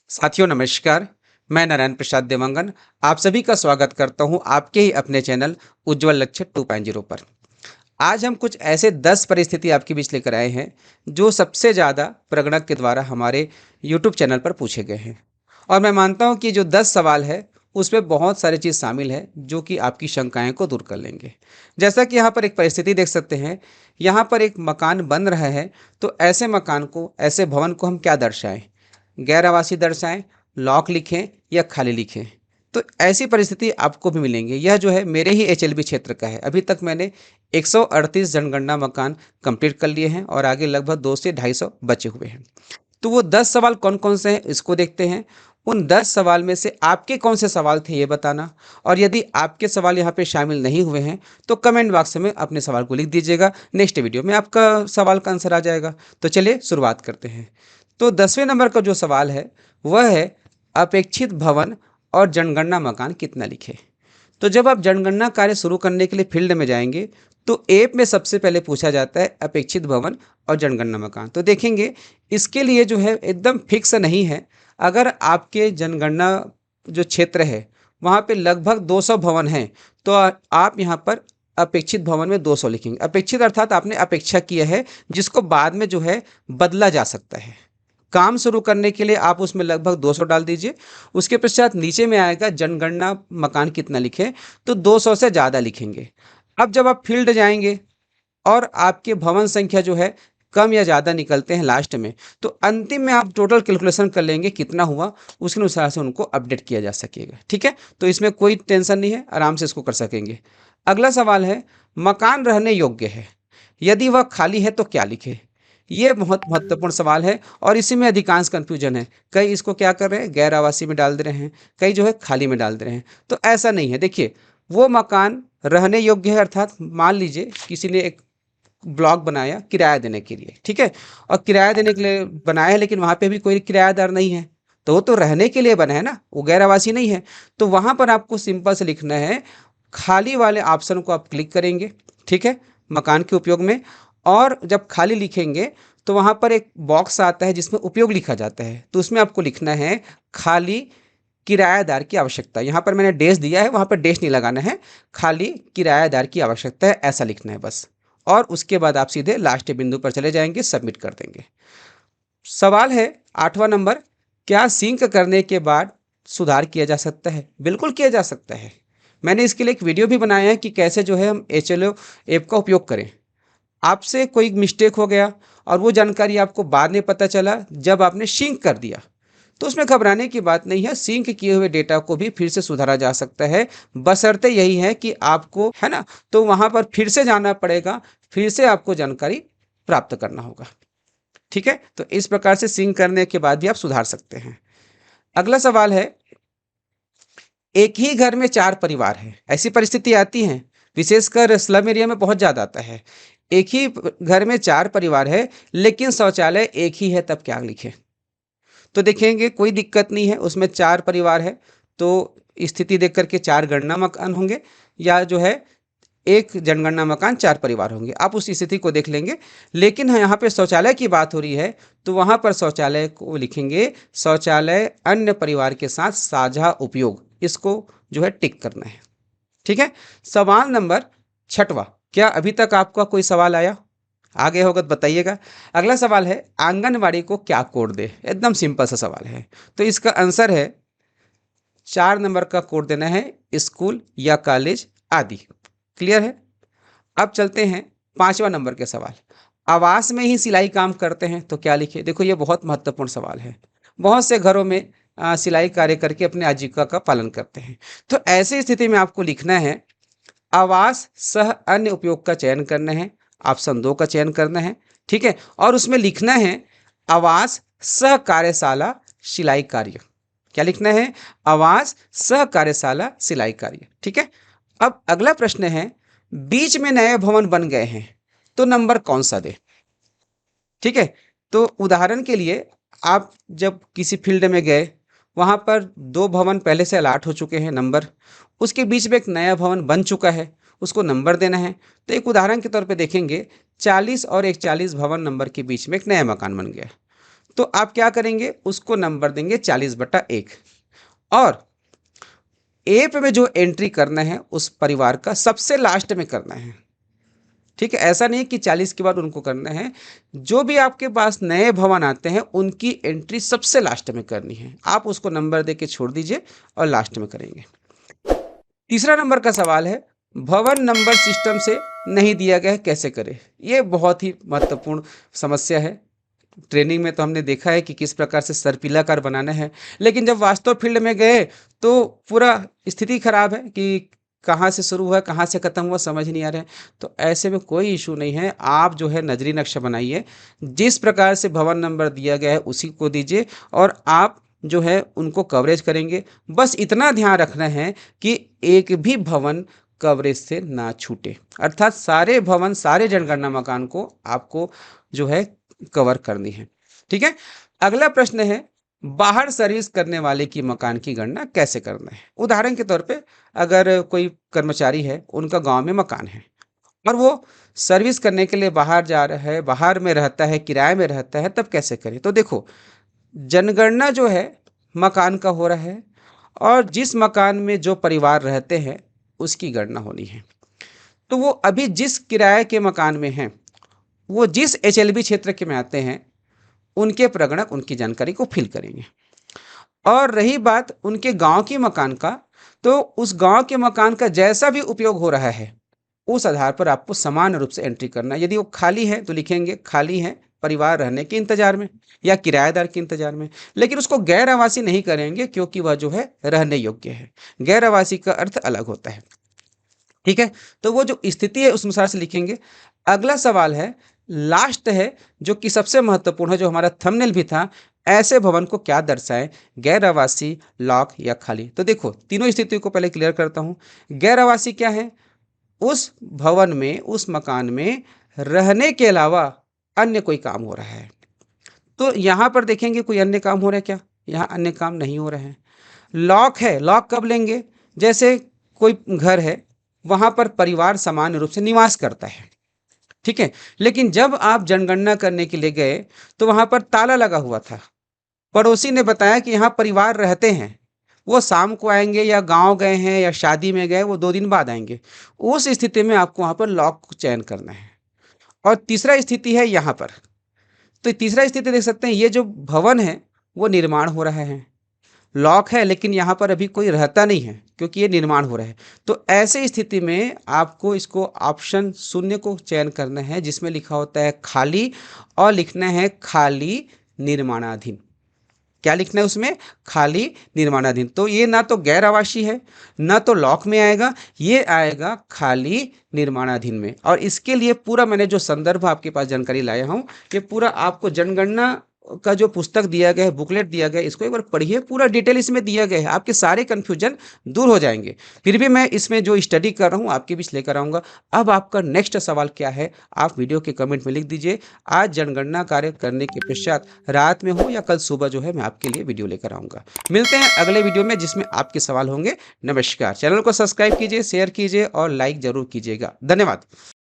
साथियों नमस्कार। मैं नारायण प्रसाद देवांगन आप सभी का स्वागत करता हूं आपके ही अपने चैनल उज्ज्वल लक्ष्य 2.0 पर। आज हम कुछ ऐसे 10 परिस्थिति आपके बीच लेकर आए हैं जो सबसे ज़्यादा प्रगणक के द्वारा हमारे यूट्यूब चैनल पर पूछे गए हैं। और मैं मानता हूं कि जो 10 सवाल है उसमें बहुत सारी चीज़ शामिल है जो कि आपकी शंकाएं को दूर कर लेंगे। जैसा कि यहाँ पर एक परिस्थिति देख सकते हैं, यहाँ पर एक मकान बन रहा है। तो ऐसे मकान को, ऐसे भवन को हम क्या दर्शाएं? गैर आवासी दर्शाएं, लॉक लिखें या खाली लिखें। तो ऐसी परिस्थिति आपको भी मिलेंगी। यह जो है मेरे ही एचएलबी क्षेत्र का है। अभी तक मैंने 138 जनगणना मकान कंप्लीट कर लिए हैं और आगे लगभग 200 से 250 बचे हुए हैं। तो वो 10 सवाल कौन कौन से हैं इसको देखते हैं। उन 10 सवाल में से आपके कौन से सवाल थे ये बताना। और यदि आपके सवाल यहाँ पे शामिल नहीं हुए हैं तो कमेंट बॉक्स में अपने सवाल को लिख दीजिएगा। नेक्स्ट वीडियो में आपका सवाल का आंसर आ जाएगा। तो चलिए शुरुआत करते हैं। तो 10वें नंबर का जो सवाल है वह है अपेक्षित भवन और जनगणना मकान कितना लिखे। तो जब आप जनगणना कार्य शुरू करने के लिए फील्ड में जाएंगे तो ऐप में सबसे पहले पूछा जाता है अपेक्षित भवन और जनगणना मकान। तो देखेंगे इसके लिए जो है एकदम फिक्स नहीं है। अगर आपके जनगणना जो क्षेत्र है वहाँ पे लगभग 200 भवन हैं तो आप यहाँ पर अपेक्षित भवन में 200 लिखेंगे। अपेक्षित अर्थात आपने अपेक्षा किया है जिसको बाद में जो है बदला जा सकता है। काम शुरू करने के लिए आप उसमें लगभग 200 डाल दीजिए। उसके पश्चात नीचे में आएगा जनगणना मकान कितना लिखे, तो 200 से ज़्यादा लिखेंगे। अब जब आप फील्ड जाएंगे और आपके भवन संख्या जो है कम या ज़्यादा निकलते हैं लास्ट में, तो अंतिम में आप टोटल कैलकुलेशन कर लेंगे कितना हुआ, उसके अनुसार से उनको अपडेट किया जा सकेगा। ठीक है, तो इसमें कोई टेंशन नहीं है, आराम से इसको कर सकेंगे। अगला सवाल है मकान रहने योग्य है, यदि वह खाली है तो क्या लिखे। ये बहुत महत्वपूर्ण सवाल है और इसी में अधिकांश कंफ्यूजन है। कई इसको क्या कर रहे हैं, गैर आवासी में डाल दे रहे हैं, कई जो है खाली में डाल दे रहे हैं। तो ऐसा नहीं है। देखिए वो मकान रहने योग्य है अर्थात मान लीजिए किसी ने एक ब्लॉक बनाया किराया देने के लिए, ठीक है, और किराया देने के लिए बनाया है लेकिन वहाँ पे भी कोई किरायादार नहीं है, तो वो तो रहने के लिए बना है ना, वो गैर आवासी नहीं है। तो वहाँ पर आपको सिंपल से लिखना है, खाली वाले ऑप्शन को आप क्लिक करेंगे, ठीक है, मकान के उपयोग में। और जब खाली लिखेंगे तो वहाँ पर एक बॉक्स आता है जिसमें उपयोग लिखा जाता है, तो उसमें आपको लिखना है खाली किराएदार की आवश्यकता। यहाँ पर मैंने डैश दिया है, वहाँ पर डैश नहीं लगाना है, खाली किराएदार की आवश्यकता है ऐसा लिखना है बस। और उसके बाद आप सीधे लास्ट बिंदु पर चले जाएंगे, सबमिट कर देंगे। सवाल है 8वां नंबर, क्या सिंक करने के बाद सुधार किया जा सकता है? बिल्कुल किया जा सकता है। मैंने इसके लिए एक वीडियो भी बनाया है कि कैसे जो है हम HLO ऐप का उपयोग करें। आपसे कोई मिस्टेक हो गया और वो जानकारी आपको बाद में पता चला जब आपने सिंक कर दिया, तो उसमें घबराने की बात नहीं है। सिंक किए हुए डेटा को भी फिर से सुधारा जा सकता है, बशर्ते यही है कि आपको, है ना, तो वहाँ पर फिर से जाना पड़ेगा, फिर से आपको जानकारी प्राप्त करना होगा। ठीक है, तो इस प्रकार से सिंक करने के बाद भी आप सुधार सकते हैं। अगला सवाल है, एक ही घर में 4 परिवार हैं, ऐसी परिस्थिति आती है, विशेषकर स्लम एरिया में बहुत ज़्यादा आता है। एक ही घर में 4 परिवार है लेकिन शौचालय एक ही है, तब क्या लिखें? तो देखेंगे कोई दिक्कत नहीं है, उसमें 4 परिवार है तो स्थिति देख करके 4 गणना मकान होंगे या जो है एक जनगणना मकान 4 परिवार होंगे, आप उस स्थिति को देख लेंगे। लेकिन यहाँ पे शौचालय की बात हो रही है तो वहाँ पर शौचालय को लिखेंगे शौचालय अन्य परिवार के साथ साझा उपयोग, इसको जो है टिक करना है। ठीक है, सवाल नंबर 6वां, क्या अभी तक आपका कोई सवाल आया? आगे होगा तो बताइएगा। अगला सवाल है आंगनवाड़ी को क्या कोड दे। एकदम सिंपल सा सवाल है, तो इसका आंसर है 4 नंबर का कोड देना है, स्कूल या कॉलेज आदि। क्लियर है? अब चलते हैं 5वां नंबर के सवाल, आवास में ही सिलाई काम करते हैं तो क्या लिखे। देखो ये बहुत महत्वपूर्ण सवाल है। बहुत से घरों में सिलाई कार्य करके अपने आजीविका का पालन करते हैं। तो ऐसी स्थिति में आपको लिखना है आवास सह अन्य उपयोग का चयन करना है, ऑप्शन 2 का चयन करना है। ठीक है, और उसमें लिखना है आवास सह कार्यशाला सिलाई कार्य। क्या लिखना है? आवास सह कार्यशाला सिलाई कार्य। ठीक है, अब अगला प्रश्न है, बीच में नए भवन बन गए हैं तो नंबर कौन सा दे। ठीक है, तो उदाहरण के लिए आप जब किसी फील्ड में गए, वहाँ पर 2 भवन पहले से अलाट हो चुके हैं नंबर, उसके बीच में एक नया भवन बन चुका है, उसको नंबर देना है। तो एक उदाहरण के तौर पे देखेंगे 40 और 41 भवन नंबर के बीच में एक नया मकान बन गया। तो आप क्या करेंगे, उसको नंबर देंगे 40/1 और ए पे में जो एंट्री करना है उस परिवार का सबसे लास्ट में करना है। ठीक है, ऐसा नहीं कि 40 के बाद उनको करना है, जो भी आपके पास नए भवन आते हैं उनकी एंट्री सबसे लास्ट में करनी है। आप उसको नंबर दे के छोड़ दीजिए और लास्ट में करेंगे। तीसरा नंबर का सवाल है, भवन नंबर सिस्टम से नहीं दिया गया है, कैसे करें। ये बहुत ही महत्वपूर्ण समस्या है। ट्रेनिंग में तो हमने देखा है कि किस प्रकार से सर्पिलाकार बनाना है, लेकिन जब वास्तव फील्ड में गए तो पूरा स्थिति खराब है कि कहाँ से शुरू हुआ कहाँ से खत्म हुआ समझ नहीं आ रहा है। तो ऐसे में कोई इशू नहीं है, आप जो है नजरी नक्शा बनाइए, जिस प्रकार से भवन नंबर दिया गया है उसी को दीजिए और आप जो है उनको कवरेज करेंगे। बस इतना ध्यान रखना है कि एक भी भवन कवरेज से ना छूटे, अर्थात सारे भवन सारे जनगणना मकान को आपको जो है कवर करनी है। ठीक है, अगला प्रश्न है, बाहर सर्विस करने वाले की मकान की गणना कैसे करना है। उदाहरण के तौर पे अगर कोई कर्मचारी है, उनका गांव में मकान है और वो सर्विस करने के लिए बाहर जा रहा है, बाहर में रहता है, किराए में रहता है, तब कैसे करें। तो देखो, जनगणना जो है मकान का हो रहा है और जिस मकान में जो परिवार रहते हैं उसकी गणना होनी है। तो वो अभी जिस किराए के मकान में हैं, वो जिस एचएलबी क्षेत्र के में आते हैं, उनके प्रगणक उनकी जानकारी को फिल करेंगे। और रही बात उनके गांव की मकान का, तो उस गांव के मकान का जैसा भी उपयोग हो रहा है उस आधार पर आपको समान रूप से एंट्री करना है। यदि वो खाली है तो लिखेंगे खाली है, परिवार रहने के इंतजार में या किराएदार के इंतजार में, लेकिन उसको गैर आवासी नहीं करेंगे क्योंकि वह जो है रहने योग्य है। गैर आवासी का अर्थ अलग होता है। ठीक है, तो वो जो स्थिति है उस अनुसार से लिखेंगे। अगला सवाल है, लास्ट है, जो कि सबसे महत्वपूर्ण है, जो हमारा थंबनेल भी था, ऐसे भवन को क्या दर्शाएं, गैर आवासी, लॉक या खाली। तो देखो, तीनों स्थिति को पहले क्लियर करता हूं। गैर आवासी क्या है, उस भवन में उस मकान में रहने के अलावा अन्य कोई काम हो रहा है। तो यहां पर देखेंगे कोई अन्य काम हो रहा है क्या, यहाँ अन्य काम नहीं हो रहे हैं। लॉक है, लॉक कब लेंगे, जैसे कोई घर है, वहां पर परिवार सामान्य रूप से निवास करता है। ठीक है, लेकिन जब आप जनगणना करने के लिए गए तो वहां पर ताला लगा हुआ था, पड़ोसी ने बताया कि यहाँ परिवार रहते हैं, वो शाम को आएंगे या गांव गए हैं या शादी में गए, वो 2 दिन बाद आएंगे। उस स्थिति में आपको वहां पर लॉक को चयन करना है। और तीसरा स्थिति है यहाँ पर, तो तीसरा स्थिति देख सकते हैं, ये जो भवन है वो निर्माण हो रहा है, लॉक है लेकिन यहाँ पर अभी कोई रहता नहीं है क्योंकि ये निर्माण हो रहा है। तो ऐसे स्थिति में आपको इसको ऑप्शन 0 को चयन करना है, जिसमें लिखा होता है खाली, और लिखना है खाली निर्माणाधीन। क्या लिखना है उसमें, खाली निर्माणाधीन। तो ये ना तो गैर आवासीय है ना तो लॉक में आएगा, ये आएगा खाली निर्माणाधीन में। और इसके लिए पूरा मैंने जो संदर्भ आपके पास जानकारी लाया हूँ, ये पूरा आपको जनगणना का जो पुस्तक दिया गया है, बुकलेट दिया गया है, इसको एक बार पढ़िए, पूरा डिटेल इसमें दिया गया है, आपके सारे कन्फ्यूजन दूर हो जाएंगे। फिर भी मैं इसमें जो स्टडी कर रहा हूँ आपके बीच लेकर आऊँगा। अब आपका नेक्स्ट सवाल क्या है, आप वीडियो के कमेंट में लिख दीजिए। आज जनगणना कार्य करने के पश्चात रात में हो या कल सुबह जो है मैं आपके लिए वीडियो लेकर आऊँगा। मिलते हैं अगले वीडियो में जिसमें आपके सवाल होंगे। नमस्कार, चैनल को सब्सक्राइब कीजिए, शेयर कीजिए और लाइक जरूर कीजिएगा। धन्यवाद।